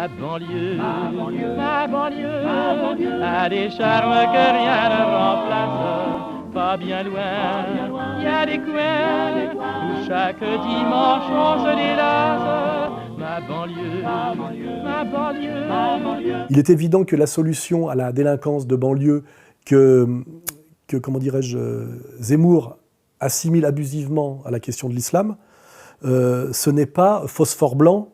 Ma banlieue, ma banlieue, a des charmes que rien ne remplace. Pas bien loin, il y a des coins où chaque dimanche on se délace. Ma banlieue, ma banlieue, ma banlieue. Il est évident que la solution à la délinquance de banlieue que comment dirais-je, Zemmour assimile abusivement à la question de l'islam, ce n'est pas phosphore blanc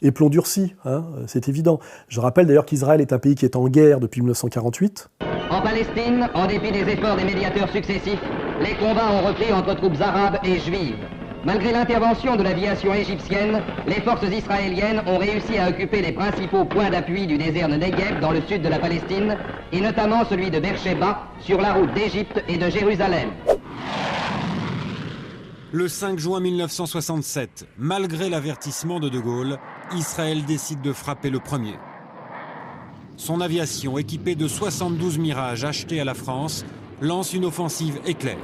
et plomb durci, hein, c'est évident. Je rappelle d'ailleurs qu'Israël est un pays qui est en guerre depuis 1948. En Palestine, en dépit des efforts des médiateurs successifs, les combats ont repris entre troupes arabes et juives. Malgré l'intervention de l'aviation égyptienne, les forces israéliennes ont réussi à occuper les principaux points d'appui du désert de Negev dans le sud de la Palestine, et notamment celui de Beersheba, sur la route d'Égypte et de Jérusalem. Le 5 juin 1967, malgré l'avertissement de De Gaulle, Israël décide de frapper le premier. Son aviation, équipée de 72 Mirage achetés à la France, lance une offensive éclair.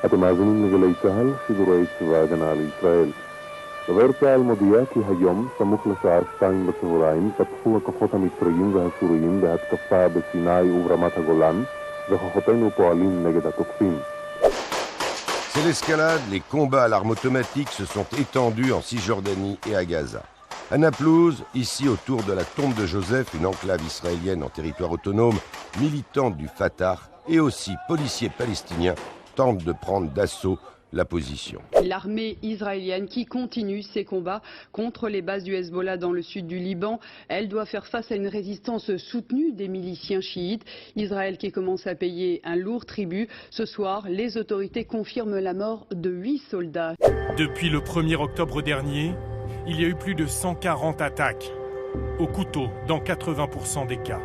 אתם מאזינים לגלי צה"ל, שידורי צבא ההגנה לישראל. דובר צה"ל מודיע כי היום, סמוך לשעה 2 בצהריים, פתחו הכוחות המצריים והסוריים בהתקפה בסיני וברמת הגולן, וכוחותינו פועלים נגד התוקפים. C'est l'escalade, les combats à l'arme automatique se sont étendus en Cisjordanie et à Gaza. À Naplouse, ici autour de la tombe de Joseph, une enclave israélienne en territoire autonome, militante du Fatah et aussi policiers palestiniens tentent de prendre d'assaut la position. L'armée israélienne qui continue ses combats contre les bases du Hezbollah dans le sud du Liban, elle doit faire face à une résistance soutenue des miliciens chiites. Israël qui commence à payer un lourd tribut. Ce soir, les autorités confirment la mort de 8 soldats. Depuis le 1er octobre dernier, il y a eu plus de 140 attaques au couteau dans 80% des cas.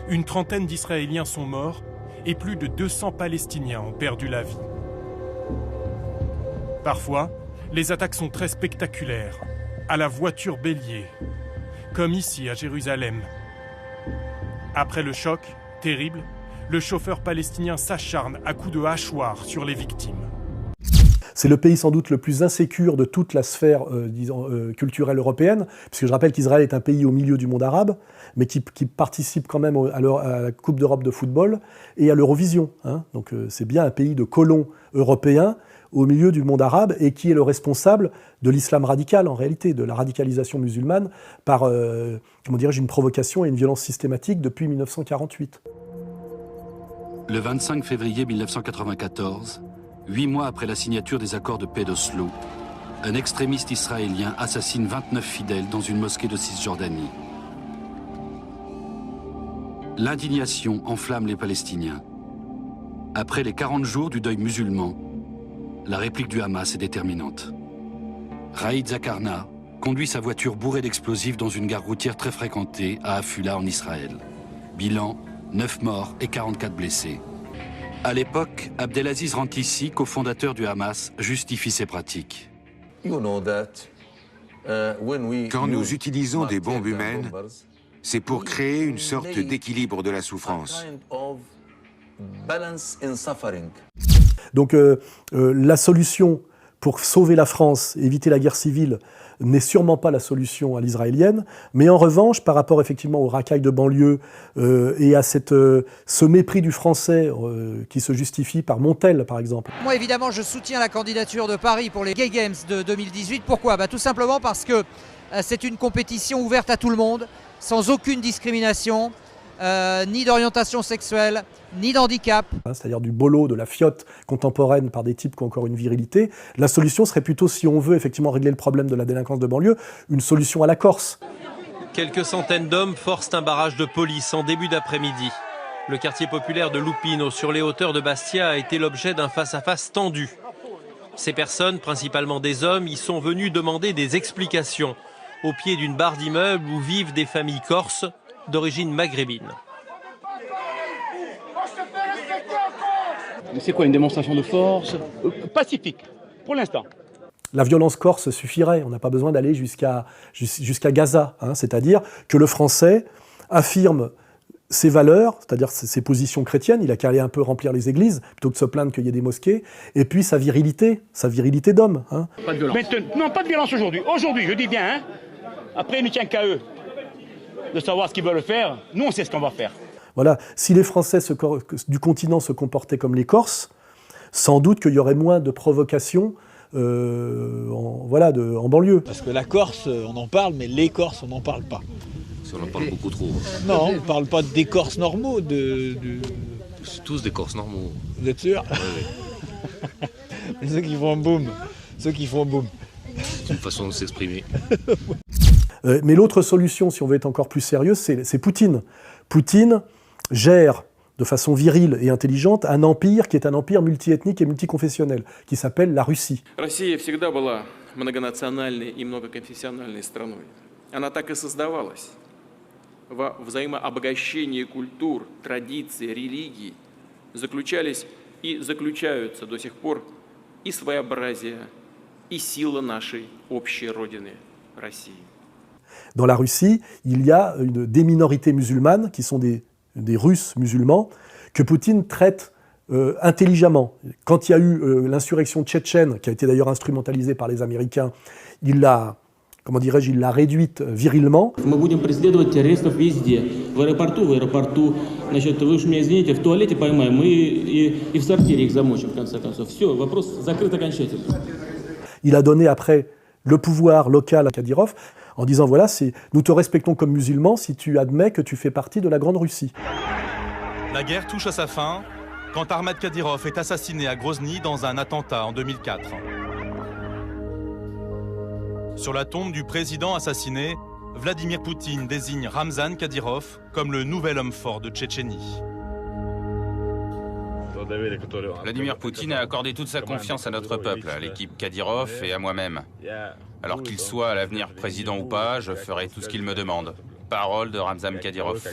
Une trentaine d'Israéliens sont morts et plus de 200 Palestiniens ont perdu la vie. Parfois, les attaques sont très spectaculaires, à la voiture bélier, comme ici à Jérusalem. Après le choc, terrible, le chauffeur palestinien s'acharne à coups de hachoir sur les victimes. C'est le pays sans doute le plus insécure de toute la sphère culturelle européenne, puisque je rappelle qu'Israël est un pays au milieu du monde arabe, mais qui participe quand même à la Coupe d'Europe de football et à l'Eurovision. Hein. Donc c'est bien un pays de colons européens au milieu du monde arabe et qui est le responsable de l'islam radical en réalité, de la radicalisation musulmane par comment dirais-je, une provocation et une violence systématique depuis 1948. Le 25 février 1994, 8 mois après la signature des accords de paix d'Oslo, un extrémiste israélien assassine 29 fidèles dans une mosquée de Cisjordanie. L'indignation enflamme les Palestiniens. Après les 40 jours du deuil musulman, la réplique du Hamas est déterminante. Raïd Zakarna conduit sa voiture bourrée d'explosifs dans une gare routière très fréquentée à Afula en Israël. Bilan, 9 morts et 44 blessés. À l'époque, Abdelaziz Rantisi, cofondateur du Hamas, justifie ses pratiques. Quand nous utilisons des bombes humaines, c'est pour créer une sorte d'équilibre de la souffrance. Donc la solution pour sauver la France, éviter la guerre civile, n'est sûrement pas la solution à l'israélienne, mais en revanche, par rapport effectivement aux racailles de banlieue et à ce mépris du français qui se justifie par Montel, par exemple. Moi, évidemment, je soutiens la candidature de Paris pour les Gay Games de 2018. Pourquoi ? Tout simplement parce que c'est une compétition ouverte à tout le monde, sans aucune discrimination, ni d'orientation sexuelle, ni d'handicap. C'est-à-dire du bolo, de la fiotte contemporaine par des types qui ont encore une virilité. La solution serait plutôt, si on veut effectivement régler le problème de la délinquance de banlieue, une solution à la Corse. Quelques centaines d'hommes forcent un barrage de police en début d'après-midi. Le quartier populaire de Lupino, sur les hauteurs de Bastia, a été l'objet d'un face-à-face tendu. Ces personnes, principalement des hommes, y sont venues demander des explications au pied d'une barre d'immeubles où vivent des familles corses d'origine maghrébine. C'est quoi, une démonstration de force ? Pacifique, pour l'instant. La violence corse suffirait, on n'a pas besoin d'aller jusqu'à Gaza. Hein, c'est-à-dire que le français affirme ses valeurs, c'est-à-dire ses positions chrétiennes, il a qu'à aller un peu remplir les églises, plutôt que de se plaindre qu'il y ait des mosquées, et puis sa virilité d'homme. Hein. Pas de violence. Non, pas de violence aujourd'hui. Aujourd'hui, je dis bien, hein. Après, il ne tient qu'à eux de savoir ce qu'ils veulent faire. Nous, on sait ce qu'on va faire. Voilà, si les Français du continent se comportaient comme les Corses, sans doute qu'il y aurait moins de provocations en banlieue. Parce que la Corse, on en parle, mais les Corses, on n'en parle pas. On en parle beaucoup trop. Non, on ne parle pas des Corses normaux. C'est tous des Corses normaux. Vous êtes sûr? Oui. Ceux qui font boum. C'est une façon de s'exprimer. Mais l'autre solution, si on veut être encore plus sérieux, c'est Poutine. Poutine gère de façon virile et intelligente un empire qui est un empire multiethnique et multiconfessionnel, qui s'appelle la Russie. Россия всегда была многонациональной и многоконфессиональной страной. Она так и создавалась. Во взаимообогащении культур, традиций, религий заключались и заключаются до сих пор и своеобразие, и сила нашей общей родины России. Dans la Russie, il y a des minorités musulmanes qui sont des Russes musulmans que Poutine traite intelligemment. Quand il y a eu l'insurrection tchétchène, qui a été d'ailleurs instrumentalisée par les Américains, il l'a réduite virilement. Мы будем преследовать террористов везде. В аэропорту, значит, вы уж меня извините, в туалете поймаем и в сортире их замочим, в конце концов. Все, вопрос закрыт окончательно. Il a donné après le pouvoir local à Kadyrov en disant voilà, nous te respectons comme musulmans si tu admets que tu fais partie de la Grande Russie. La guerre touche à sa fin quand Ahmad Kadyrov est assassiné à Grozny dans un attentat en 2004. Sur la tombe du président assassiné, Vladimir Poutine désigne Ramzan Kadyrov comme le nouvel homme fort de Tchétchénie. Vladimir Poutine a accordé toute sa confiance à notre peuple, à l'équipe Kadyrov et à moi-même. Alors qu'il soit à l'avenir président ou pas, je ferai tout ce qu'il me demande. Parole de Ramzan Kadyrov.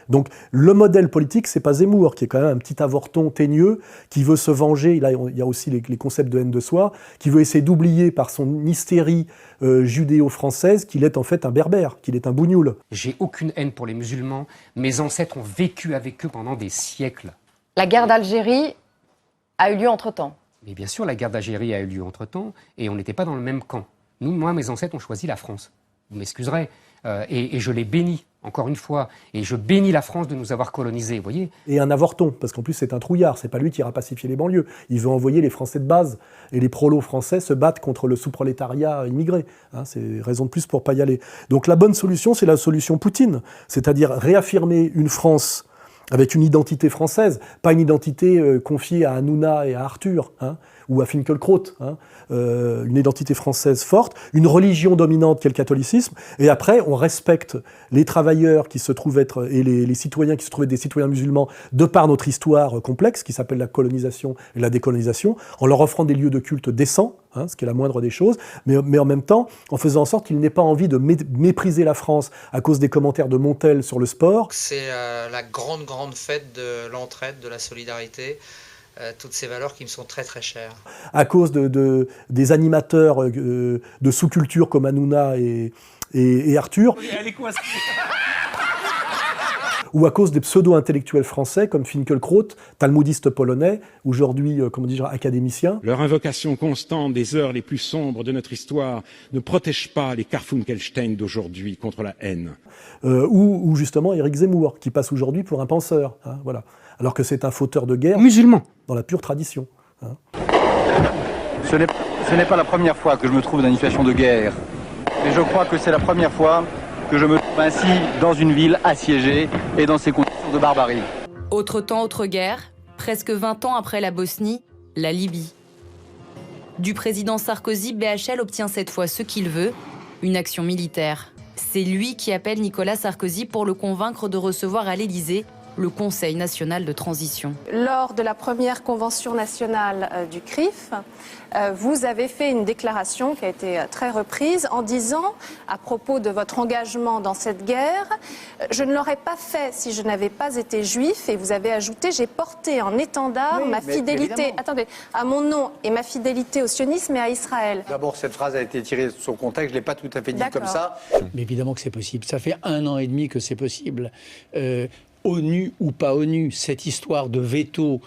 Donc le modèle politique, c'est pas Zemmour, qui est quand même un petit avorton teigneux, qui veut se venger, là il y a aussi les concepts de haine de soi, qui veut essayer d'oublier par son hystérie judéo-française qu'il est en fait un berbère, qu'il est un bougnoul. J'ai aucune haine pour les musulmans, mes ancêtres ont vécu avec eux pendant des siècles. La guerre d'Algérie a eu lieu entre-temps. Mais bien sûr, la guerre d'Algérie a eu lieu entre-temps, et on n'était pas dans le même camp. Moi, mes ancêtres ont choisi la France. Vous m'excuserez. Et je les bénis, encore une fois. Et je bénis la France de nous avoir colonisés, vous voyez. Et un avorton, parce qu'en plus c'est un trouillard, c'est pas lui qui ira pacifier les banlieues. Il veut envoyer les Français de base. Et les prolos français se battent contre le sous-prolétariat immigré. Hein, c'est raison de plus pour pas y aller. Donc la bonne solution, c'est la solution Poutine. C'est-à-dire réaffirmer une France avec une identité française, pas une identité confiée à Hanouna et à Arthur, hein, ou à Finkielkraut, hein, une identité française forte, une religion dominante qu'est le catholicisme, et après on respecte les travailleurs qui se trouvent être, et les citoyens qui se trouvent être des citoyens musulmans de par notre histoire complexe, qui s'appelle la colonisation et la décolonisation, en leur offrant des lieux de culte décents, hein, ce qui est la moindre des choses, mais en même temps en faisant en sorte qu'ils n'aient pas envie de mépriser la France à cause des commentaires de Montel sur le sport. C'est la grande fête de l'entraide, de la solidarité, toutes ces valeurs qui me sont très très chères. À cause des animateurs de sous-culture comme Hanouna et Arthur. Ou à cause des pseudo-intellectuels français comme Finkielkraut, talmudiste polonais, aujourd'hui, académicien. Leur invocation constante des heures les plus sombres de notre histoire ne protège pas les Karfunkelstein d'aujourd'hui contre la haine. Ou justement Éric Zemmour, qui passe aujourd'hui pour un penseur. Hein, voilà. Alors que c'est un fauteur de guerre musulman, dans la pure tradition. Hein. Ce n'est pas la première fois que je me trouve dans une situation de guerre. Mais je crois que c'est la première fois que je me trouve ainsi dans une ville assiégée et dans ces conditions de barbarie. Autre temps, autre guerre, presque 20 ans après la Bosnie, la Libye. Du président Sarkozy, BHL obtient cette fois ce qu'il veut, une action militaire. C'est lui qui appelle Nicolas Sarkozy pour le convaincre de recevoir à l'Élysée le Conseil national de transition. Lors de la première convention nationale du CRIF, vous avez fait une déclaration qui a été très reprise en disant, à propos de votre engagement dans cette guerre, je ne l'aurais pas fait si je n'avais pas été juif, et vous avez ajouté, j'ai porté en étendard ma fidélité, à mon nom et ma fidélité au sionisme et à Israël. D'abord, cette phrase a été tirée de son contexte, je ne l'ai pas tout à fait dit comme ça. Mais évidemment que c'est possible, ça fait 1 an et demi que c'est possible. ONU ou pas ONU, cette histoire de veto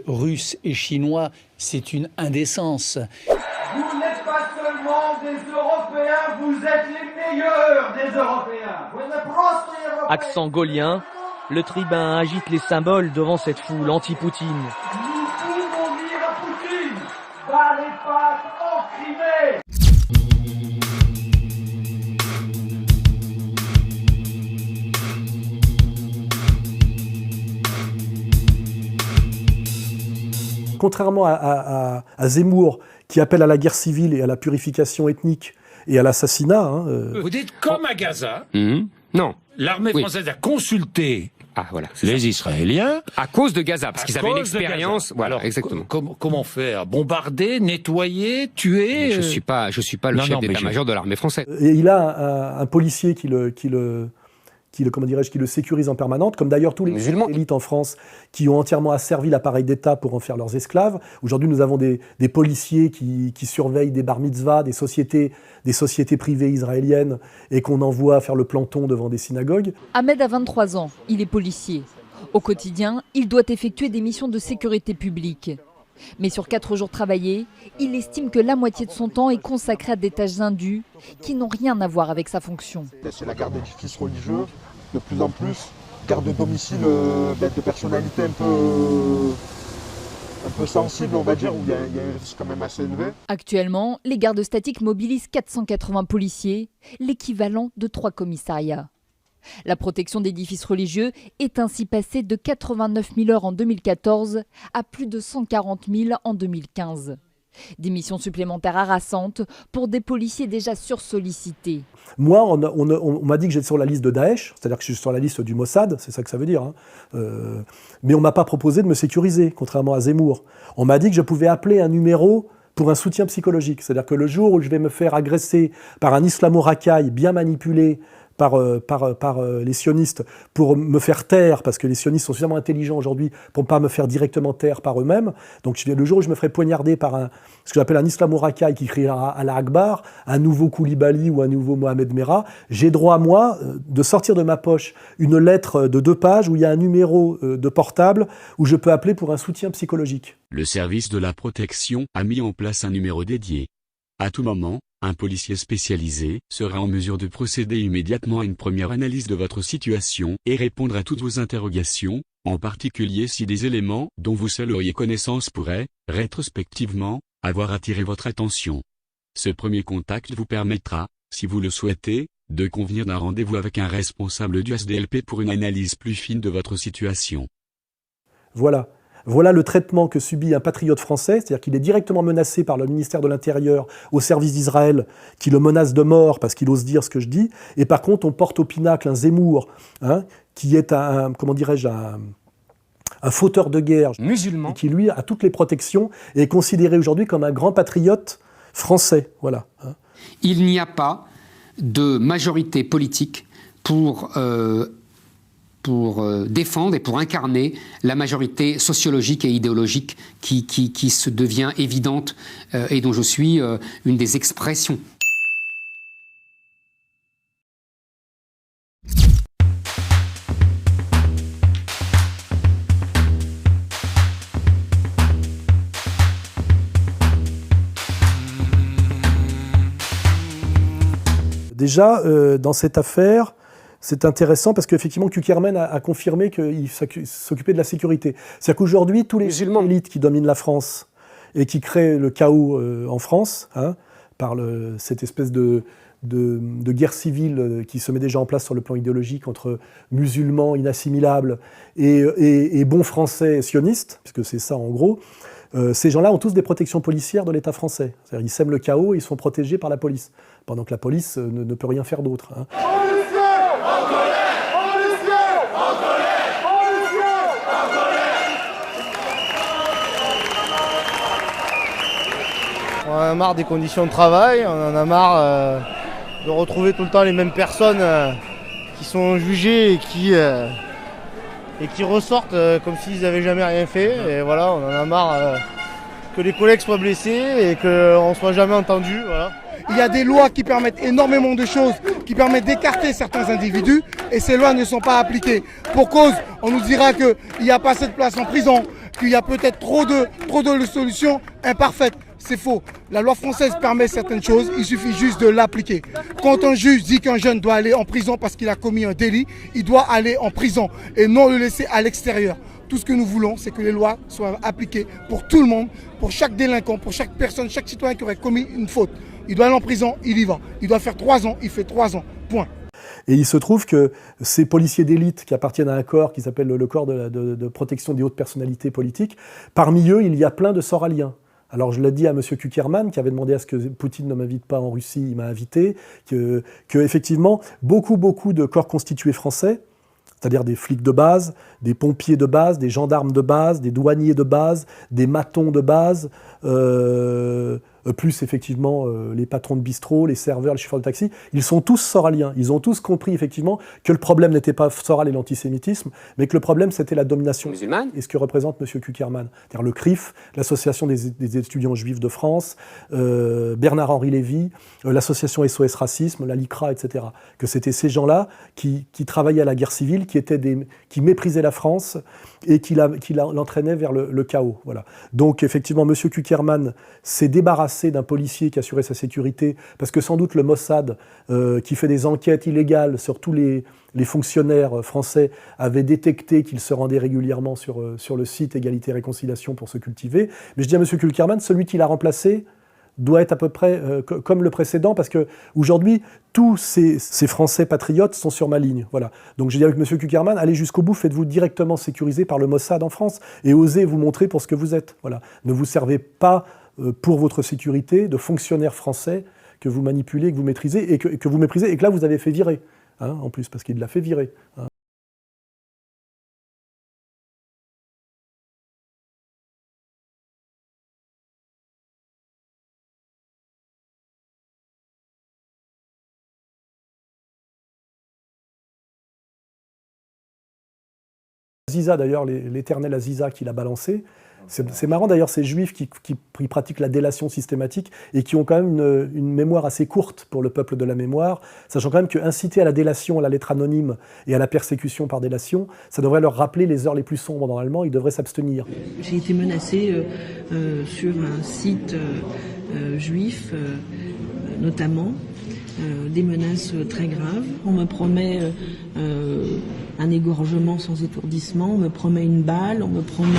russe et chinois, c'est une indécence. Vous n'êtes pas seulement des Européens, vous êtes les meilleurs des Européens. Accent gaulien, le tribun agite les symboles devant cette foule anti-Poutine. Nous pouvons dire à Poutine, bas les pattes en Crimée. Contrairement à Zemmour, qui appelle à la guerre civile et à la purification ethnique et à l'assassinat... Vous dites comme à Gaza, non. L'armée française a consulté les Israéliens... À cause de Gaza, parce qu'ils avaient une expérience... Voilà, alors, exactement. Comment faire? Bombarder, nettoyer, tuer? Je suis pas le chef d'état-major de l'armée française. Et il a un policier qui le sécurise en permanence, comme d'ailleurs tous les élites en France qui ont entièrement asservi l'appareil d'État pour en faire leurs esclaves. Aujourd'hui, nous avons des policiers qui surveillent des bar mitzvahs, des sociétés privées israéliennes et qu'on envoie faire le planton devant des synagogues. Ahmed a 23 ans, il est policier. Au quotidien, il doit effectuer des missions de sécurité publique. Mais sur 4 jours travaillés, il estime que la moitié de son temps est consacré à des tâches indues qui n'ont rien à voir avec sa fonction. C'est la garde d'édifices religieux, de plus en plus, garde de domicile de personnalités un peu sensibles, on va dire, où il y a un risque quand même assez élevé. Actuellement, les gardes statiques mobilisent 480 policiers, l'équivalent de 3 commissariats. La protection d'édifices religieux est ainsi passée de 89 000 heures en 2014 à plus de 140 000 en 2015. Des missions supplémentaires harassantes pour des policiers déjà sursollicités. Moi, on m'a dit que j'étais sur la liste de Daesh, c'est-à-dire que je suis sur la liste du Mossad, c'est ça que ça veut dire. Mais on ne m'a pas proposé de me sécuriser, contrairement à Zemmour. On m'a dit que je pouvais appeler un numéro pour un soutien psychologique. C'est-à-dire que le jour où je vais me faire agresser par un islamo-racaille bien manipulé, par les sionistes pour me faire taire, parce que les sionistes sont suffisamment intelligents aujourd'hui pour ne pas me faire directement taire par eux-mêmes. Donc le jour où je me ferai poignarder par ce que j'appelle un islamo-racaille qui criera Allah Akbar, un nouveau Koulibaly ou un nouveau Mohamed Merah, j'ai droit, moi, de sortir de ma poche une lettre de 2 pages où il y a un numéro de portable où je peux appeler pour un soutien psychologique. Le service de la protection a mis en place un numéro dédié. À tout moment, un policier spécialisé sera en mesure de procéder immédiatement à une première analyse de votre situation et répondre à toutes vos interrogations, en particulier si des éléments dont vous seul auriez connaissance pourraient, rétrospectivement, avoir attiré votre attention. Ce premier contact vous permettra, si vous le souhaitez, de convenir d'un rendez-vous avec un responsable du SDLP pour une analyse plus fine de votre situation. Voilà. Voilà le traitement que subit un patriote français, c'est-à-dire qu'il est directement menacé par le ministère de l'Intérieur au service d'Israël, qui le menace de mort parce qu'il ose dire ce que je dis, et par contre on porte au pinacle un Zemmour, qui est un fauteur de guerre, musulman, qui lui a toutes les protections et est considéré aujourd'hui comme un grand patriote français. Voilà. Il n'y a pas de majorité politique pour défendre et pour incarner la majorité sociologique et idéologique qui se devient évidente et dont je suis une des expressions. Déjà, dans cette affaire, c'est intéressant parce qu'effectivement, Kuckerman a confirmé qu'il s'occupait de la sécurité. C'est-à-dire qu'aujourd'hui, tous les élites qui dominent la France et qui créent le chaos en France, par cette espèce de guerre civile qui se met déjà en place sur le plan idéologique entre musulmans inassimilables et bons Français sionistes, puisque c'est ça en gros, ces gens-là ont tous des protections policières de l'État français. C'est-à-dire ils sèment le chaos et ils sont protégés par la police, pendant que la police ne peut rien faire d'autre. On en a marre des conditions de travail, on en a marre de retrouver tout le temps les mêmes personnes qui sont jugées et qui ressortent comme s'ils n'avaient jamais rien fait. Et voilà, on en a marre que les collègues soient blessés et qu'on ne soit jamais entendu. Voilà. Il y a des lois qui permettent énormément de choses, qui permettent d'écarter certains individus, et ces lois ne sont pas appliquées. Pour cause, on nous dira qu'il n'y a pas assez de place en prison, qu'il y a peut-être trop de solutions imparfaites. C'est faux. La loi française permet certaines choses, il suffit juste de l'appliquer. Quand un juge dit qu'un jeune doit aller en prison parce qu'il a commis un délit, il doit aller en prison et non le laisser à l'extérieur. Tout ce que nous voulons, c'est que les lois soient appliquées pour tout le monde, pour chaque délinquant, pour chaque personne, chaque citoyen qui aurait commis une faute. Il doit aller en prison, il y va. Il doit faire 3 ans, il fait 3 ans. Point. Et il se trouve que ces policiers d'élite qui appartiennent à un corps qui s'appelle le corps de protection des hautes personnalités politiques, parmi eux, il y a plein de soraliens. Alors je l'ai dit à M. Kuckerman, qui avait demandé à ce que Poutine ne m'invite pas en Russie, il m'a invité, que effectivement, beaucoup de corps constitués français, c'est-à-dire des flics de base, des pompiers de base, des gendarmes de base, des douaniers de base, des matons de base, plus effectivement les patrons de bistrot, les serveurs, les chauffeurs de taxi, ils sont tous soraliens. Ils ont tous compris effectivement que le problème n'était pas Soral et l'antisémitisme, mais que le problème c'était la domination musulmane. Et ce que représente M. Kuckerman, c'est-à-dire le CRIF, l'Association des étudiants juifs de France, Bernard-Henri Lévy, l'association SOS Racisme, la LICRA, etc. Que c'était ces gens-là qui travaillaient à la guerre civile, qui méprisaient la France et qui l'entraînaient vers le chaos. Voilà. Donc effectivement, M. Kuckerman s'est débarrassé d'un policier qui assurait sa sécurité, parce que sans doute le Mossad, qui fait des enquêtes illégales sur tous les fonctionnaires français, avait détecté qu'il se rendait régulièrement sur le site Égalité et Réconciliation pour se cultiver. Mais je dis à M. Kuckerman, celui qui l'a remplacé doit être à peu près comme le précédent, parce qu'aujourd'hui, tous ces Français patriotes sont sur ma ligne. Voilà. Donc j'ai dit avec M. Kuckerman, allez jusqu'au bout, faites-vous directement sécuriser par le Mossad en France, et osez vous montrer pour ce que vous êtes. Voilà. Ne vous servez pas pour votre sécurité de fonctionnaires français que vous manipulez, que vous maîtrisez, et que vous méprisez, et que là vous avez fait virer, hein, en plus, parce qu'il l'a fait virer. Hein. Aziza, d'ailleurs, l'éternel Aziza qui l'a balancé. C'est marrant d'ailleurs, ces juifs qui pratiquent la délation systématique et qui ont quand même une mémoire assez courte pour le peuple de la mémoire, sachant quand même qu'inciter à la délation, à la lettre anonyme et à la persécution par délation, ça devrait leur rappeler les heures les plus sombres normalement, ils devraient s'abstenir. J'ai été menacée sur un site juif notamment, des menaces très graves. On me promet un égorgement sans étourdissement, on me promet une balle, on me promet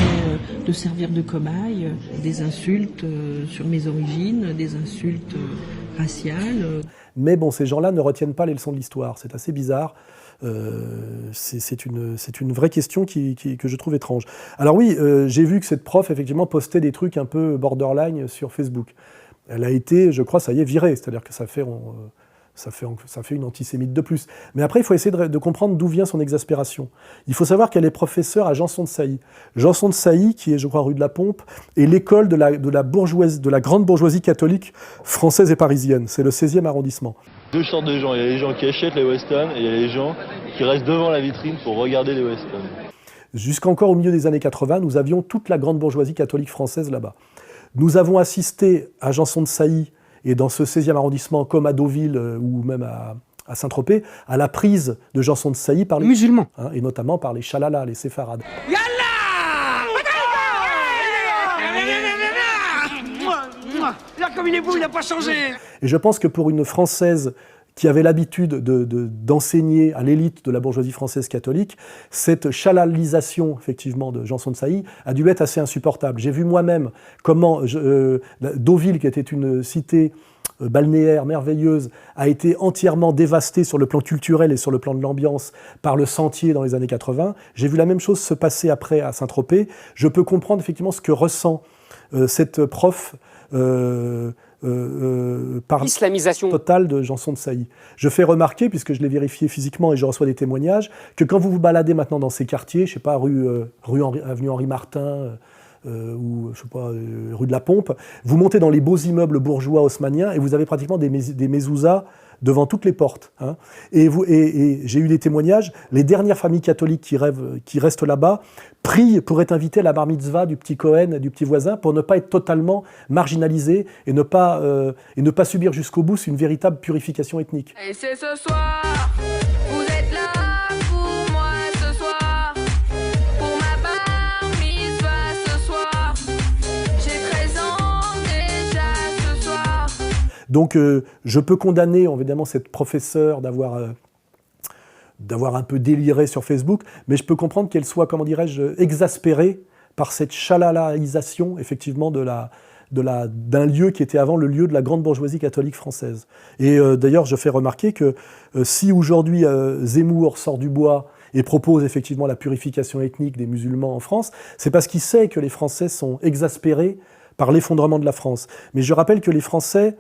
de servir de cobaye, des insultes sur mes origines, des insultes raciales. Mais bon, ces gens-là ne retiennent pas les leçons de l'histoire, c'est assez bizarre. C'est une vraie question que je trouve étrange. Alors oui, j'ai vu que cette prof, effectivement, postait des trucs un peu borderline sur Facebook. Elle a été, je crois, ça y est, virée, c'est-à-dire que ça fait une antisémite de plus. Mais après, il faut essayer de comprendre d'où vient son exaspération. Il faut savoir qu'elle est professeure à Janson-de-Sailly. Janson-de-Sailly, qui est, je crois, rue de la Pompe, est l'école de la grande bourgeoisie catholique française et parisienne. C'est le 16e arrondissement. Deux sortes de gens. Il y a les gens qui achètent les westerns et il y a les gens qui restent devant la vitrine pour regarder les westerns. Jusqu'encore au milieu des années 80, nous avions toute la grande bourgeoisie catholique française là-bas. Nous avons assisté à Janson-de-Sailly et dans ce 16e arrondissement, comme à Deauville ou même à Saint-Tropez, à la prise de Janson-de-Sailly par les musulmans, hein, et notamment par les Chalala, les séfarades. Là, comme il est beau, il n'a pas changé. Et je pense que pour une Française qui avait l'habitude d'enseigner à l'élite de la bourgeoisie française catholique, cette chalalisation, effectivement, de Janson-de-Sailly a dû être assez insupportable. J'ai vu moi-même comment Deauville, qui était une cité balnéaire merveilleuse, a été entièrement dévastée sur le plan culturel et sur le plan de l'ambiance par le Sentier dans les années 80. J'ai vu la même chose se passer après à Saint-Tropez. Je peux comprendre effectivement ce que ressent cette prof par l'islamisation totale de Janson-de-Sailly. Je fais remarquer, puisque je l'ai vérifié physiquement et je reçois des témoignages, que quand vous vous baladez maintenant dans ces quartiers, je sais pas, avenue Henri Martin, ou je sais pas, rue de la Pompe, vous montez dans les beaux immeubles bourgeois haussmanniens et vous avez pratiquement des mezuzahs devant toutes les portes. Hein. Et j'ai eu des témoignages, les dernières familles catholiques qui restent là-bas prient pour être invitées à la bar mitzvah du petit Cohen, du petit voisin, pour ne pas être totalement marginalisés et ne pas subir jusqu'au bout une véritable purification ethnique. Et c'est ce soir, vous êtes là pour moi ce soir, pour ma bar mitzvah ce soir, j'ai 13 ans déjà ce soir. Donc je peux condamner évidemment cette professeure d'avoir un peu déliré sur Facebook, mais je peux comprendre qu'elle soit, comment dirais-je, exaspérée par cette chalalaisation effectivement d'un lieu qui était avant le lieu de la grande bourgeoisie catholique française. Et d'ailleurs, je fais remarquer que si aujourd'hui Zemmour sort du bois et propose effectivement la purification ethnique des musulmans en France, c'est parce qu'il sait que les Français sont exaspérés par l'effondrement de la France. Mais je rappelle que les Français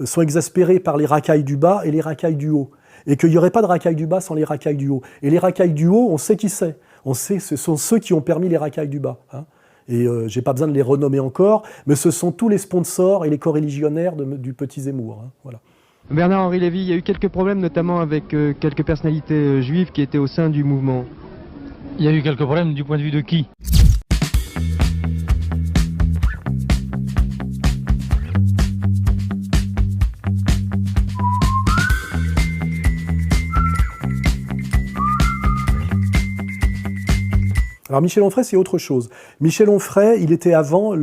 sont exaspérés par les racailles du bas et les racailles du haut. Et qu'il n'y aurait pas de racailles du bas sans les racailles du haut. Et les racailles du haut, on sait qui c'est. On sait, ce sont ceux qui ont permis les racailles du bas. Hein. Et je n'ai pas besoin de les renommer encore, mais ce sont tous les sponsors et les coreligionnaires du petit Zemmour. Hein. Voilà. Bernard-Henri Lévy, il y a eu quelques problèmes, notamment avec quelques personnalités juives qui étaient au sein du mouvement. Il y a eu quelques problèmes du point de vue de qui ? Alors Michel Onfray, c'est autre chose. Michel Onfray, il était avant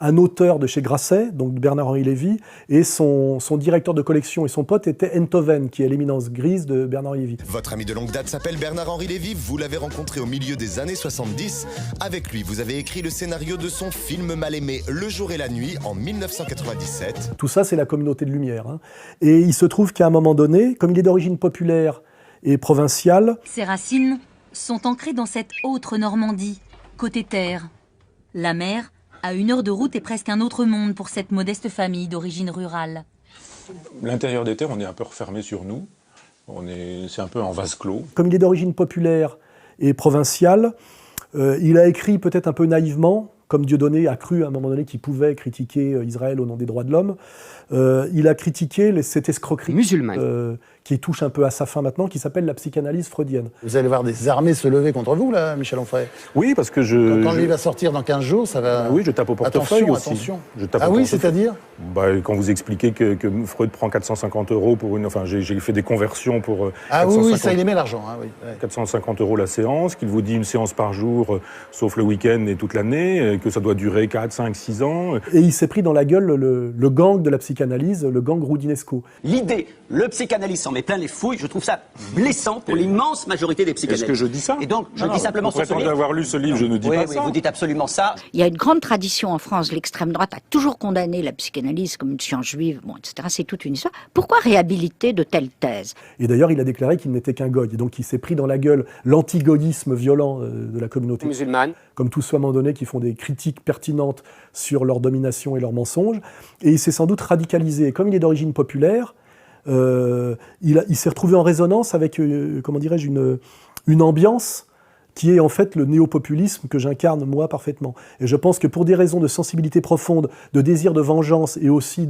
un auteur de chez Grasset, donc Bernard-Henri Lévy, et son directeur de collection et son pote était Enthoven, qui est l'éminence grise de Bernard-Henri Lévy. Votre ami de longue date s'appelle Bernard-Henri Lévy, vous l'avez rencontré au milieu des années 70. Avec lui, vous avez écrit le scénario de son film mal aimé Le jour et la nuit en 1997. Tout ça, c'est la communauté de lumière. Hein. Et il se trouve qu'à un moment donné, comme il est d'origine populaire et provinciale... Ses racines sont ancrées dans cette autre Normandie, côté terre. La mer, à 1 heure de route, est presque un autre monde pour cette modeste famille d'origine rurale. L'intérieur des terres, on est un peu refermé sur nous. C'est un peu en vase clos. Comme il est d'origine populaire et provinciale, il a écrit peut-être un peu naïvement, comme Dieudonné a cru à un moment donné qu'il pouvait critiquer Israël au nom des droits de l'homme. Il a critiqué cette escroquerie musulmane qui touche un peu à sa fin maintenant, qui s'appelle la psychanalyse freudienne. Vous allez voir des armées se lever contre vous, là, Michel Onfray. Oui, parce que Quand il va sortir dans 15 jours, ça va... Oui, je tape au portefeuille aussi. Attention. Je tape ah au oui, portefeuille. c'est-à-dire Quand vous expliquez que Freud prend 450 € pour une... Enfin, j'ai fait des conversions pour... Ah 450, oui, ça, il aimait l'argent. Hein, oui. 450 € la séance, qu'il vous dit une séance par jour, sauf le week-end et toute l'année, que ça doit durer 4, 5, 6 ans. Et il s'est pris dans la gueule le gang de la psychanalyse, le gang Roudinesco. L'idée, le psychanalyste s'en met plein les fouilles, je trouve ça blessant pour l'immense majorité des psychanalystes. Est-ce que je dis ça? Et donc, je dis simplement sur ce livre... Vous prétendez avoir lu ce livre, je ne dis pas ça. Oui, vous dites absolument ça. Il y a une grande tradition en France, l'extrême droite a toujours condamné la psychanalyse comme une science juive, etc. C'est toute une histoire. Pourquoi réhabiliter de telles thèses? Et d'ailleurs, il a déclaré qu'il n'était qu'un goy. Et donc, il s'est pris dans la gueule l'antigoïsme violent de la communauté musulmane. Comme tous ceux à un moment donné qui font des critiques pertinentes sur leur domination et leurs mensonges. Et il s'est sans doute radicalisé. Et comme il est d'origine populaire, il s'est retrouvé en résonance avec, comment dirais-je, une ambiance qui est en fait le néopopulisme que j'incarne moi parfaitement. Et je pense que pour des raisons de sensibilité profonde, de désir de vengeance et aussi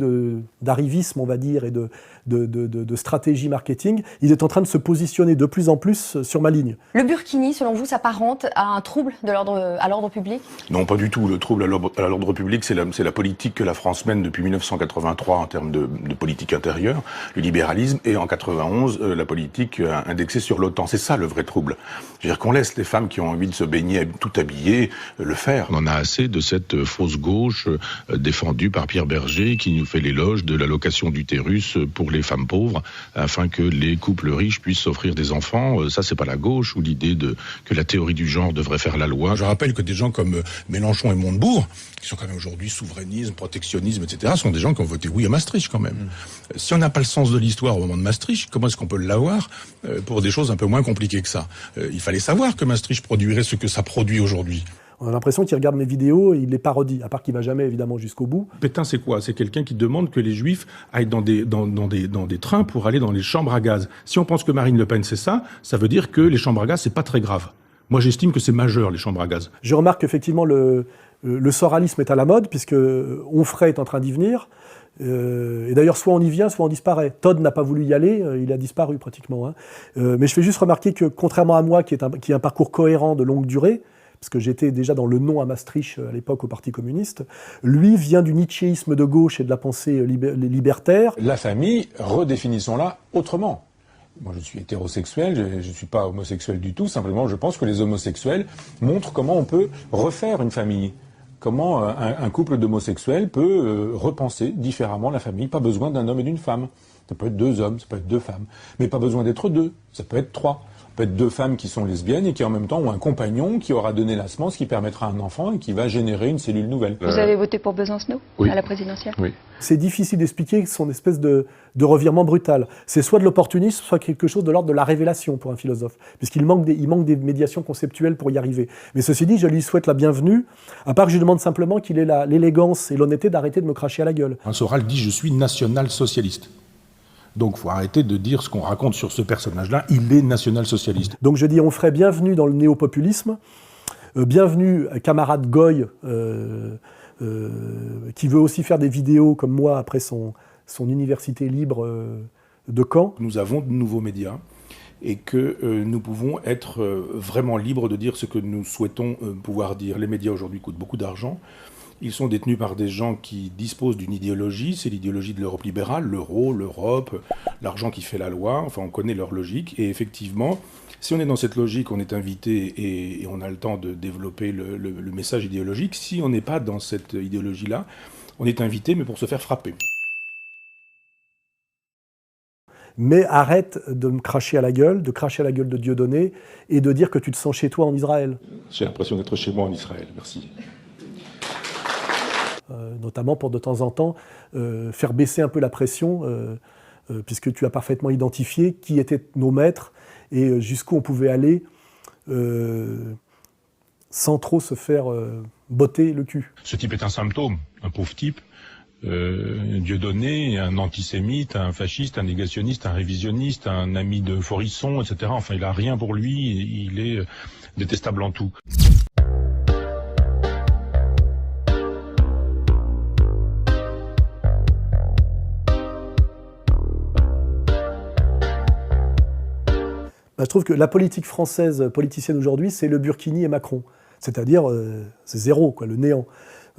d'arrivisme, on va dire, et de stratégie marketing, il est en train de se positionner de plus en plus sur ma ligne. Le burkini, selon vous, s'apparente à un trouble à l'ordre public? Non, pas du tout. Le trouble à l'ordre public, c'est la politique que la France mène depuis 1983 en termes de politique intérieure, le libéralisme, et en 91, la politique indexée sur l'OTAN. C'est ça le vrai trouble. C'est-à-dire qu'on laisse les femmes qui ont envie de se baigner tout habillées le faire. On en a assez de cette fausse gauche défendue par Pierre Berger qui nous fait l'éloge de l'allocation d'utérus pour les femmes pauvres afin que les couples riches puissent s'offrir des enfants. Ça, c'est pas la gauche, ou l'idée que la théorie du genre devrait faire la loi. Je rappelle que des gens comme Mélenchon et Montebourg, qui sont quand même aujourd'hui souverainisme, protectionnisme, etc., sont des gens qui ont voté oui à Maastricht quand même. Si on n'a pas le sens de l'histoire au moment de Maastricht, comment est-ce qu'on peut l'avoir pour des choses un peu moins compliquées que ça? Il fallait savoir que Maastricht produirait ce que ça produit aujourd'hui. On a l'impression qu'il regarde mes vidéos et il les parodie, à part qu'il ne va jamais évidemment jusqu'au bout. Pétain, c'est quoi? C'est quelqu'un qui demande que les Juifs aillent dans des trains pour aller dans les chambres à gaz. Si on pense que Marine Le Pen c'est ça, ça veut dire que les chambres à gaz c'est pas très grave. Moi, j'estime que c'est majeur, les chambres à gaz. Je remarque qu'effectivement, le soralisme est à la mode, puisque Onfray est en train d'y venir. Et d'ailleurs, soit on y vient, soit on disparaît. Todd n'a pas voulu y aller, il a disparu pratiquement. Hein. Mais je fais juste remarquer que, contrairement à moi, qui a un parcours cohérent de longue durée, parce que j'étais déjà dans le non à Maastricht à l'époque au Parti communiste, lui vient du nietzschéisme de gauche et de la pensée libertaire. La famille, redéfinissons-la autrement. Moi, je suis hétérosexuel, je ne suis pas homosexuel du tout, simplement je pense que les homosexuels montrent comment on peut refaire une famille. Comment un couple d'homosexuels peut repenser différemment la famille. Pas besoin d'un homme et d'une femme. Ça peut être 2 hommes, ça peut être 2 femmes. Mais pas besoin d'être 2, ça peut être 3. Ça peut être 2 femmes qui sont lesbiennes et qui en même temps ont un compagnon qui aura donné la semence, qui permettra un enfant et qui va générer une cellule nouvelle. Vous avez voté pour Besancenot à la présidentielle? Oui. C'est difficile d'expliquer son espèce de revirement brutal. C'est soit de l'opportunisme, soit quelque chose de l'ordre de la révélation pour un philosophe, puisqu'il manque des médiations conceptuelles pour y arriver. Mais ceci dit, je lui souhaite la bienvenue, à part que je lui demande simplement qu'il ait l'élégance et l'honnêteté d'arrêter de me cracher à la gueule. Soral dit « je suis national-socialiste ». Donc il faut arrêter de dire ce qu'on raconte sur ce personnage-là, il est national-socialiste. Donc je dis, on ferait bienvenue dans le néo-populisme, bienvenue camarade Goy, qui veut aussi faire des vidéos comme moi après son université libre de Caen. Nous avons de nouveaux médias et que nous pouvons être vraiment libres de dire ce que nous souhaitons pouvoir dire. Les médias aujourd'hui coûtent beaucoup d'argent. Ils sont détenus par des gens qui disposent d'une idéologie, c'est l'idéologie de l'Europe libérale, l'euro, l'Europe, l'argent qui fait la loi, enfin on connaît leur logique. Et effectivement, si on est dans cette logique, on est invité et on a le temps de développer le message idéologique. Si on n'est pas dans cette idéologie-là, on est invité, mais pour se faire frapper. Mais arrête de me cracher à la gueule, de cracher à la gueule de Dieudonné et de dire que tu te sens chez toi en Israël. J'ai l'impression d'être chez moi en Israël, merci. Notamment pour de temps en temps faire baisser un peu la pression, puisque tu as parfaitement identifié qui étaient nos maîtres et jusqu'où on pouvait aller sans trop se faire botter le cul. Ce type est un symptôme, un pauvre type. Dieudonné, un antisémite, un fasciste, un négationniste, un révisionniste, un ami de Forisson, etc. Enfin, il a rien pour lui, il est détestable en tout. Je trouve que la politique française, politicienne aujourd'hui, c'est le Burkini et Macron. C'est-à-dire, c'est zéro, quoi, le néant.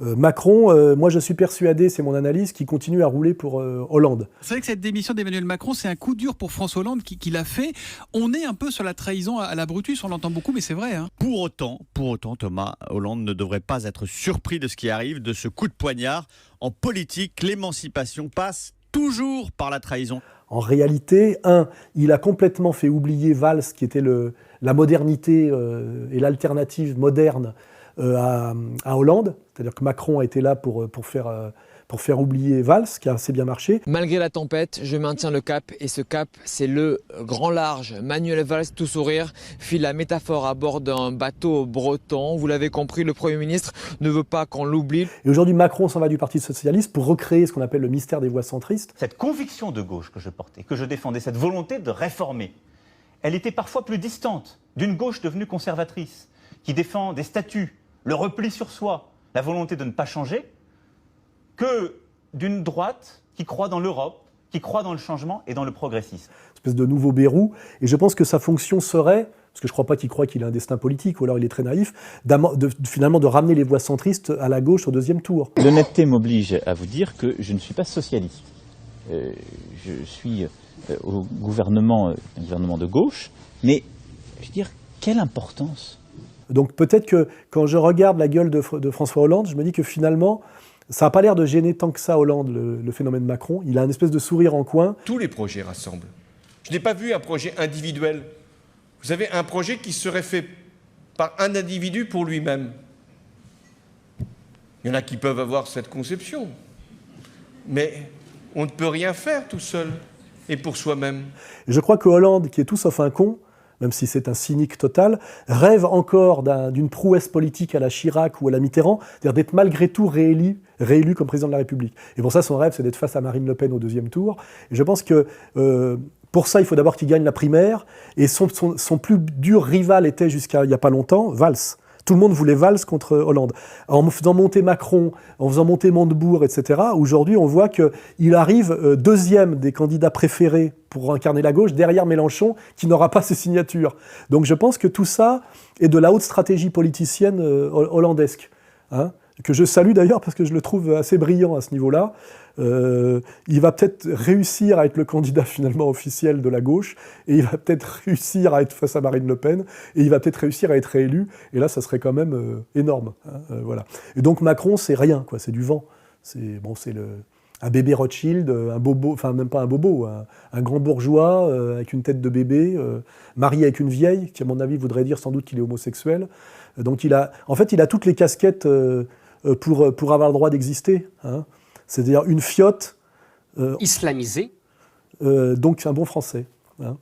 Macron, moi je suis persuadé, c'est mon analyse, qu'il continue à rouler pour Hollande. Vous savez que cette démission d'Emmanuel Macron, c'est un coup dur pour François Hollande qui l'a fait. On est un peu sur la trahison à la Brutus, on l'entend beaucoup, mais c'est vrai. Hein. Pour autant, Thomas, Hollande ne devrait pas être surpris de ce qui arrive, de ce coup de poignard. En politique, l'émancipation passe toujours par la trahison. En réalité, il a complètement fait oublier Valls, qui était la modernité et l'alternative moderne à Hollande. C'est-à-dire que Macron a été là pour faire oublier Valls, qui a assez bien marché. Malgré la tempête, je maintiens le cap, et ce cap, c'est le grand large. Manuel Valls, tout sourire, file la métaphore à bord d'un bateau breton. Vous l'avez compris, le Premier ministre ne veut pas qu'on l'oublie. Et aujourd'hui, Macron s'en va du Parti socialiste pour recréer ce qu'on appelle le mystère des voix centristes. Cette conviction de gauche que je portais, que je défendais, cette volonté de réformer, elle était parfois plus distante d'une gauche devenue conservatrice, qui défend des statuts, le repli sur soi, la volonté de ne pas changer, que d'une droite qui croit dans l'Europe, qui croit dans le changement et dans le progressisme. Une espèce de nouveau Bérou. Et je pense que sa fonction serait, parce que je ne crois pas qu'il croit qu'il a un destin politique, ou alors il est très naïf, finalement de ramener les voix centristes à la gauche au deuxième tour. L'honnêteté m'oblige à vous dire que je ne suis pas socialiste. Je suis au gouvernement, un gouvernement de gauche, mais je veux dire, quelle importance? Donc peut-être que quand je regarde la gueule de François Hollande, je me dis que finalement, ça n'a pas l'air de gêner tant que ça Hollande, le phénomène Macron. Il a un espèce de sourire en coin. Tous les projets rassemblent. Je n'ai pas vu un projet individuel. Vous savez, un projet qui serait fait par un individu pour lui-même. Il y en a qui peuvent avoir cette conception. Mais on ne peut rien faire tout seul et pour soi-même. Je crois que Hollande, qui est tout sauf un con, même si c'est un cynique total, rêve encore d'une prouesse politique à la Chirac ou à la Mitterrand, c'est-à-dire d'être malgré tout réélu comme président de la République. Et pour ça, son rêve, c'est d'être face à Marine Le Pen au deuxième tour. Et je pense que Pour ça, il faut d'abord qu'il gagne la primaire. Et son plus dur rival était, jusqu'à il n'y a pas longtemps, Valls. Tout le monde voulait Valls contre Hollande. En faisant monter Macron, en faisant monter Montebourg, etc., aujourd'hui, on voit qu'il arrive deuxième des candidats préférés pour incarner la gauche, derrière Mélenchon, qui n'aura pas ses signatures. Donc je pense que tout ça est de la haute stratégie politicienne hollandesque, hein, que je salue d'ailleurs parce que je le trouve assez brillant à ce niveau-là. Il va peut-être réussir à être le candidat finalement officiel de la gauche, et il va peut-être réussir à être face à Marine Le Pen, et il va peut-être réussir à être réélu, et là ça serait quand même énorme. Hein, voilà. Et donc Macron, c'est rien, quoi, c'est du vent. C'est un bébé Rothschild, un bobo, enfin même pas un bobo, un grand bourgeois avec une tête de bébé, marié avec une vieille, qui à mon avis voudrait dire sans doute qu'il est homosexuel. Donc il a toutes les casquettes pour avoir le droit d'exister, hein. C'est-à-dire une fiotte islamisée. Donc un bon français. Hein.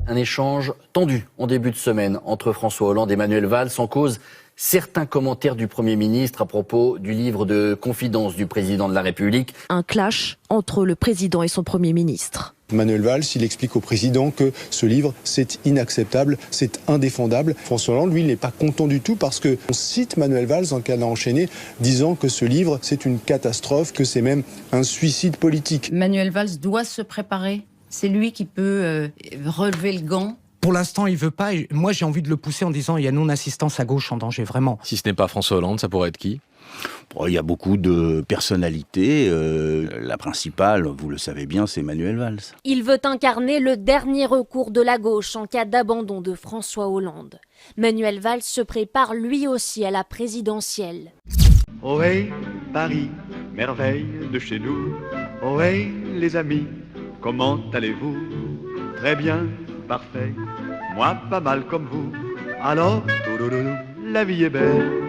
Un échange tendu en début de semaine entre François Hollande et Manuel Valls, en cause certains commentaires du Premier ministre à propos du livre de confidence du président de la République. Un clash entre le président et son Premier ministre. Manuel Valls, il explique au président que ce livre, c'est inacceptable, c'est indéfendable. François Hollande, lui, il n'est pas content du tout parce qu'on cite Manuel Valls en cas d'enchaîné, disant que ce livre, c'est une catastrophe, que c'est même un suicide politique. Manuel Valls doit se préparer. C'est lui qui peut relever le gant. Pour l'instant, il veut pas. Moi, j'ai envie de le pousser en disant il y a non-assistance à gauche en danger, vraiment. Si ce n'est pas François Hollande, ça pourrait être qui ? Bon, il y a beaucoup de personnalités. La principale, vous le savez bien, c'est Manuel Valls. Il veut incarner le dernier recours de la gauche en cas d'abandon de François Hollande. Manuel Valls se prépare lui aussi à la présidentielle. Ohé, Paris, merveille de chez nous. Ohé, les amis, comment allez-vous ? Très bien, parfait, moi pas mal comme vous. Alors, la vie est belle.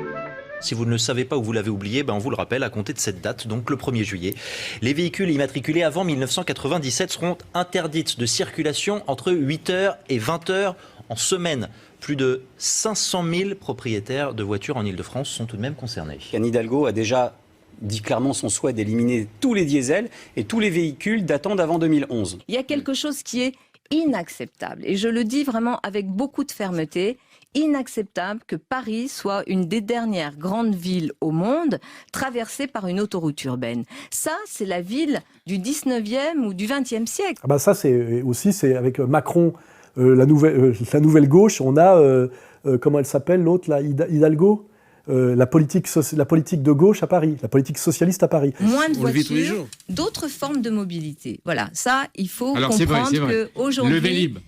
Si vous ne le savez pas ou vous l'avez oublié, on vous le rappelle, à compter de cette date, donc le 1er juillet, les véhicules immatriculés avant 1997 seront interdites de circulation entre 8h et 20h en semaine. Plus de 500 000 propriétaires de voitures en Ile-de-France sont tout de même concernés. Anne Hidalgo a déjà dit clairement son souhait d'éliminer tous les diesels et tous les véhicules datant d'avant 2011. Il y a quelque chose qui est inacceptable, et je le dis vraiment avec beaucoup de fermeté, inacceptable que Paris soit une des dernières grandes villes au monde traversée par une autoroute urbaine. Ça, c'est la ville du 19e ou du 20e siècle. Ah bah ça, c'est avec Macron, la nouvelle gauche, on a, comment elle s'appelle l'autre, là, Hidalgo, la politique de gauche à Paris, la politique socialiste à Paris. Moins de voitures, d'autres formes de mobilité. Voilà, ça, il faut comprendre qu'aujourd'hui... Le Vélib,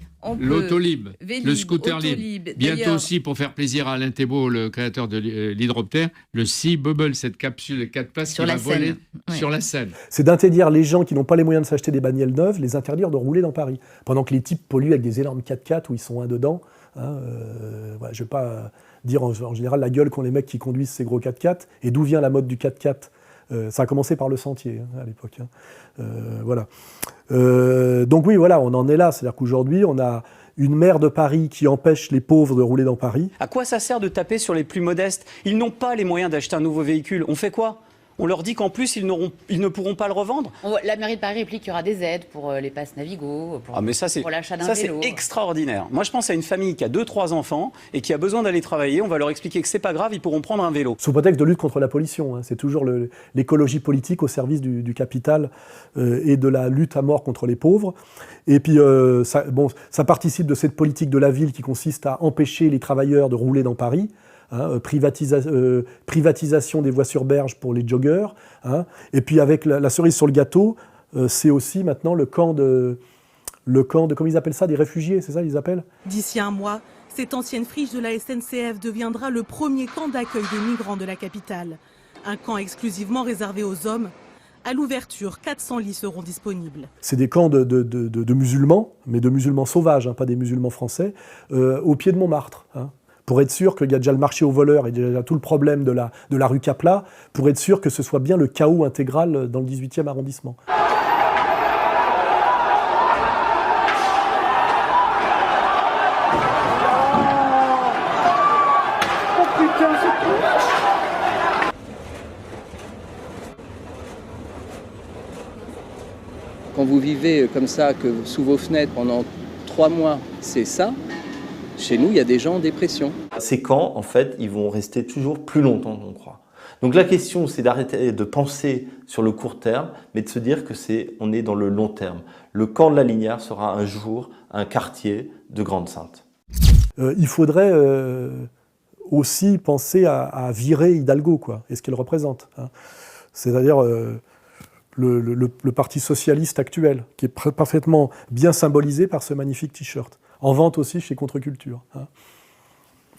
l'autolib, le scooter libre. Bientôt aussi, pour faire plaisir à Alain Thébault, le créateur de l'hydroptère, le Sea Bubble, cette capsule de 4 places qui va voler sur la Seine. C'est d'interdire les gens qui n'ont pas les moyens de s'acheter des bagnoles neuves, les interdire de rouler dans Paris. Pendant que les types polluent avec des énormes 4x4 où ils sont un dedans. Hein, voilà, je ne vais pas dire en général la gueule qu'ont les mecs qui conduisent ces gros 4x4 et d'où vient la mode du 4x4. Ça a commencé par le sentier à l'époque. Voilà. Donc oui, voilà, on en est là. C'est-à-dire qu'aujourd'hui, on a une maire de Paris qui empêche les pauvres de rouler dans Paris. À quoi ça sert de taper sur les plus modestes ? Ils n'ont pas les moyens d'acheter un nouveau véhicule. On fait quoi ? On leur dit qu'en plus, ils ne pourront pas le revendre. La mairie de Paris réplique qu'il y aura des aides pour les passes Navigo, pour l'achat d'un vélo. Ça, c'est extraordinaire. Moi, je pense à une famille qui a 2-3 enfants et qui a besoin d'aller travailler. On va leur expliquer que c'est pas grave, ils pourront prendre un vélo. Sous prétexte de lutte contre la pollution. Hein. C'est toujours l'écologie politique au service du capital et de la lutte à mort contre les pauvres. Et puis, ça participe de cette politique de la ville qui consiste à empêcher les travailleurs de rouler dans Paris. Hein, privatisation des voies sur berge pour les joggers, hein, et puis avec la cerise sur le gâteau, c'est aussi maintenant le camp de comment ils appellent ça, des réfugiés, c'est ça ils appellent ? D'ici un mois, cette ancienne friche de la SNCF deviendra le premier camp d'accueil des migrants de la capitale. Un camp exclusivement réservé aux hommes. À l'ouverture, 400 lits seront disponibles. C'est des camps de musulmans, mais de musulmans sauvages, hein, pas des musulmans français, au pied de Montmartre. Hein. Pour être sûr qu'il y a déjà le marché aux voleurs et déjà tout le problème de la rue Capla, pour être sûr que ce soit bien le chaos intégral dans le 18e arrondissement. Quand vous vivez comme ça, que sous vos fenêtres pendant 3 mois, c'est ça, chez nous, il y a des gens en dépression. Ces camps, en fait, ils vont rester toujours plus longtemps qu'on croit. Donc la question, c'est d'arrêter de penser sur le court terme, mais de se dire que on est dans le long terme. Le camp de la Linière sera un jour un quartier de Grande-Synthe. Il faudrait aussi penser à virer Hidalgo, quoi, et ce qu'elle représente. Hein. C'est-à-dire le Parti socialiste actuel, qui est parfaitement bien symbolisé par ce magnifique t-shirt. En vente aussi chez Contre-Culture. Hein.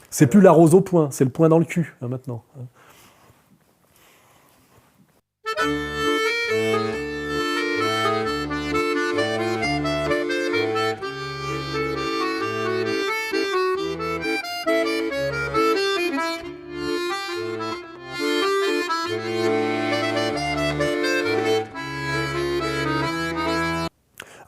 C'est plus la rose au poing, c'est le poing dans le cul, hein, maintenant. Hein.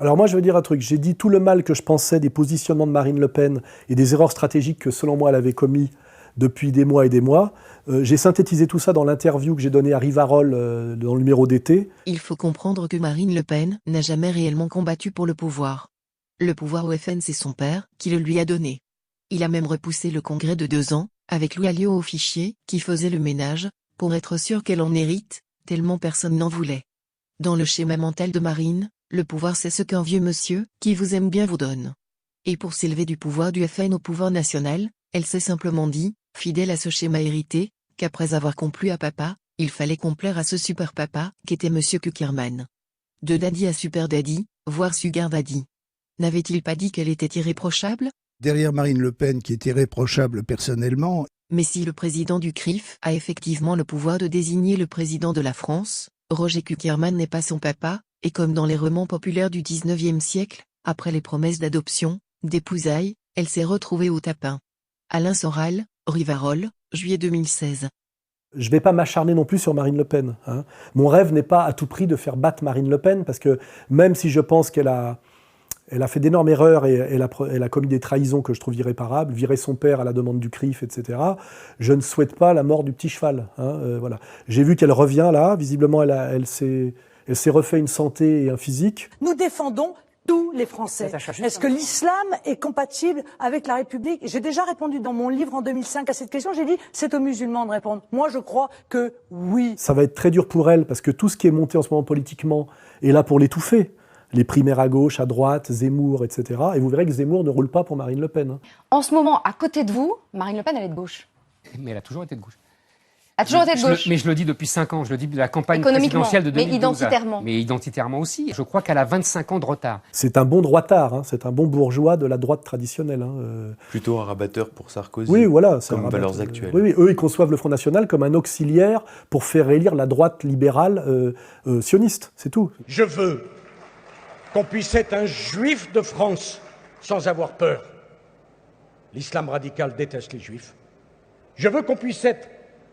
Alors moi, je veux dire un truc. J'ai dit tout le mal que je pensais des positionnements de Marine Le Pen et des erreurs stratégiques que, selon moi, elle avait commis depuis des mois et des mois. J'ai synthétisé tout ça dans l'interview que j'ai donnée à Rivarol dans le numéro d'été. Il faut comprendre que Marine Le Pen n'a jamais réellement combattu pour le pouvoir. Le pouvoir au FN, c'est son père qui le lui a donné. Il a même repoussé le congrès de 2 ans, avec Louis Alliot au fichier, qui faisait le ménage, pour être sûr qu'elle en hérite, tellement personne n'en voulait. Dans le schéma mental de Marine, le pouvoir c'est ce qu'un vieux monsieur, qui vous aime bien vous donne. Et pour s'élever du pouvoir du FN au pouvoir national, elle s'est simplement dit, fidèle à ce schéma hérité, qu'après avoir complu à papa, il fallait complaire à ce super papa, qu'était monsieur Kuckerman. De daddy à super daddy, voire sugar daddy. N'avait-il pas dit qu'elle était irréprochable ? Derrière Marine Le Pen, qui est irréprochable personnellement. Mais si le président du CRIF a effectivement le pouvoir de désigner le président de la France, Roger Kuckerman n'est pas son papa, et comme dans les romans populaires du 19e siècle, après les promesses d'adoption, d'épousailles, elle s'est retrouvée au tapin. Alain Soral, Rivarol, juillet 2016. Je ne vais pas m'acharner non plus sur Marine Le Pen. Hein. Mon rêve n'est pas à tout prix de faire battre Marine Le Pen, parce que même si je pense qu'elle a fait d'énormes erreurs et elle a commis des trahisons que je trouve irréparables, virer son père à la demande du CRIF, etc., je ne souhaite pas la mort du petit cheval. Hein, voilà. J'ai vu qu'elle revient là, visiblement elle s'est refait une santé et un physique. Nous défendons tous les Français. Est-ce que l'islam est compatible avec la République ? J'ai déjà répondu dans mon livre en 2005 à cette question. J'ai dit, c'est aux musulmans de répondre. Moi, je crois que oui. Ça va être très dur pour elle, parce que tout ce qui est monté en ce moment politiquement est là pour l'étouffer. Les primaires à gauche, à droite, Zemmour, etc. Et vous verrez que Zemmour ne roule pas pour Marine Le Pen. Hein. En ce moment, à côté de vous, Marine Le Pen, elle est de gauche. Mais elle a toujours été de gauche. A toujours été de gauche. Mais je le dis depuis 5 ans, je le dis de la campagne présidentielle de 2012. Mais identitairement. Mais identitairement aussi. Je crois qu'elle a 25 ans de retard. C'est un bon droitard, hein, c'est un bon bourgeois de la droite traditionnelle. Hein, Plutôt un rabatteur pour Sarkozy, oui, voilà, comme valeurs actuelles. Oui, eux, ils conçoivent le Front National comme un auxiliaire pour faire élire la droite libérale sioniste, c'est tout. Je veux qu'on puisse être un juif de France sans avoir peur. L'islam radical déteste les juifs. Je veux qu'on puisse être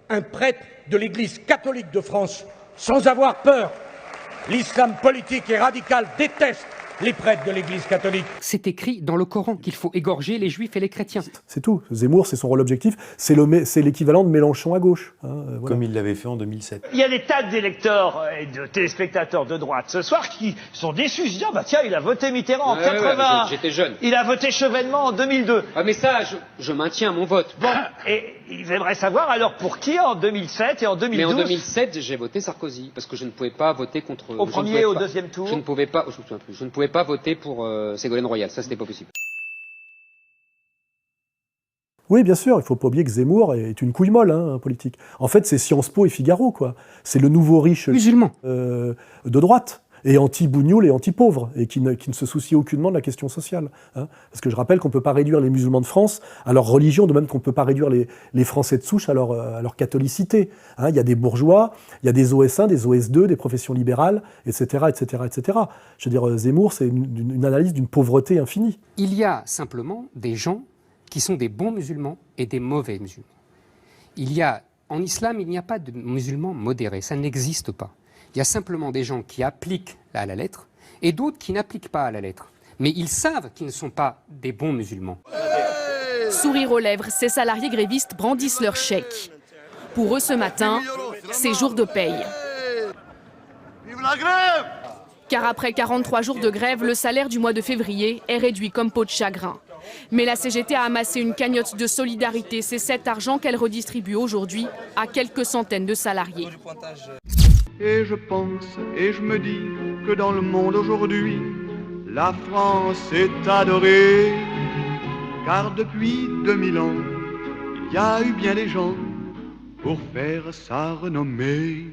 un prêtre de l'Église catholique de France sans avoir peur. L'islam politique et radical déteste les prêtres de l'Église catholique. C'est écrit dans le Coran qu'il faut égorger les juifs et les chrétiens. C'est tout. Zemmour, c'est son rôle objectif. C'est l'équivalent de Mélenchon à gauche. Hein, voilà. Comme il l'avait fait en 2007. Il y a des tas d'électeurs et de téléspectateurs de droite ce soir qui sont déçus. Se disent, bah tiens, il a voté Mitterrand en 80. J'étais jeune. Il a voté Chevènement en 2002. Ah mais ça, je maintiens mon vote. Bon, et ils aimeraient savoir alors pour qui en 2007 et en 2012. Mais en 2007, j'ai voté Sarkozy parce que je ne pouvais pas voter contre. Au premier et au deuxième tour. Je ne pouvais pas. Je ne pouvais pas voter pour Ségolène Royal. Ça, c'était pas possible. Oui, bien sûr, il ne faut pas oublier que Zemmour est une couille molle hein, politique. En fait, c'est Sciences Po et Figaro, quoi. C'est le nouveau riche musulman de droite, et anti-bougnoul et anti-pauvre, et qui ne se soucie aucunement de la question sociale. Hein. Parce que je rappelle qu'on ne peut pas réduire les musulmans de France à leur religion, de même qu'on ne peut pas réduire les Français de souche à leur catholicité. Hein. Il y a des bourgeois, il y a des OS1, des OS2, des professions libérales, etc., etc., etc. Je veux dire, Zemmour, c'est une analyse d'une pauvreté infinie. Il y a simplement des gens qui sont des bons musulmans et des mauvais musulmans. En islam, il n'y a pas de musulmans modérés, ça n'existe pas. Il y a simplement des gens qui appliquent à la lettre et d'autres qui n'appliquent pas à la lettre. Mais ils savent qu'ils ne sont pas des bons musulmans. Sourire aux lèvres, ces salariés grévistes brandissent leur chèque. Pour eux ce matin, c'est jour de paye. Vive la grève! Car après 43 jours de grève, le salaire du mois de février est réduit comme peau de chagrin. Mais la CGT a amassé une cagnotte de solidarité. C'est cet argent qu'elle redistribue aujourd'hui à quelques centaines de salariés. Et je pense et je me dis que dans le monde aujourd'hui, la France est adorée. Car depuis 2000 ans, il y a eu bien des gens pour faire sa renommée.